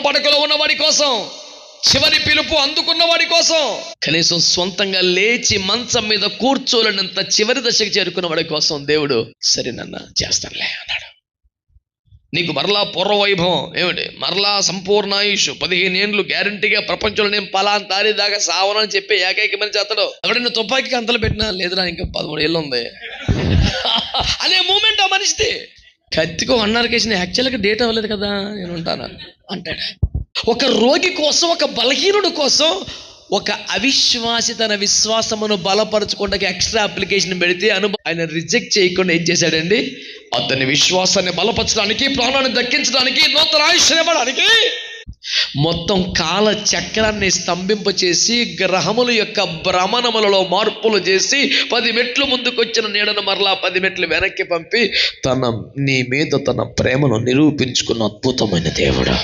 పడకలో ఉన్నవాడి కోసం, చివరి పిలుపు అందుకున్న వాడి కోసం, కనీసం సొంతంగా లేచి మంచం మీద కూర్చోలేనంత చివరి దశకు చేరుకున్న వాడి కోసం దేవుడు సరేనన్న చేస్తానులే అన్నాడు. నీకు మరలా పూర్వ వైభవం ఏమిటి, మరలా సంపూర్ణ ఆయుష్ 15 ఏళ్ళు గ్యారంటీగా ప్రపంచంలో నేను పలానా తారీ దాకా సావనని చెప్పి ఏకైక మనిషి అతడు. ఎవడైనా తుపాకీకి అంతలు పెట్టినా లేదురా ఇంకా 13 ఏళ్ళు ఉంది అనే మూమెంట్ ఆ మనిషిది. కత్తికో అన్నారకేసిన యాక్చువల్గా డేట్ అవ్వలేదు కదా నేను ఉంటాను అంటాడు. ఒక రోగి కోసం, ఒక బలహీనుడు కోసం, ఒక అవిశ్వాసి తన విశ్వాసమును బలపరచుకోవడానికి ఎక్స్ట్రా అప్లికేషన్ పెడితే ఆయన రిజెక్ట్ చేయకుండా ఏం చేశాడండి, అతని విశ్వాసాన్ని బలపరచడానికి, ప్రాణాన్ని దక్కించడానికి, నూతన ఆయుష్ని ఇవ్వడానికి మొత్తం కాల చక్రాన్ని స్తంభింపచేసి, గ్రహముల యొక్క భ్రమణములలో మార్పులు చేసి, 10 మెట్లు ముందుకొచ్చిన నీడను మరలా 10 మెట్లు వెనక్కి పంపి నీ మీద తన ప్రేమను నిరూపించుకున్న అద్భుతమైన దేవుడు.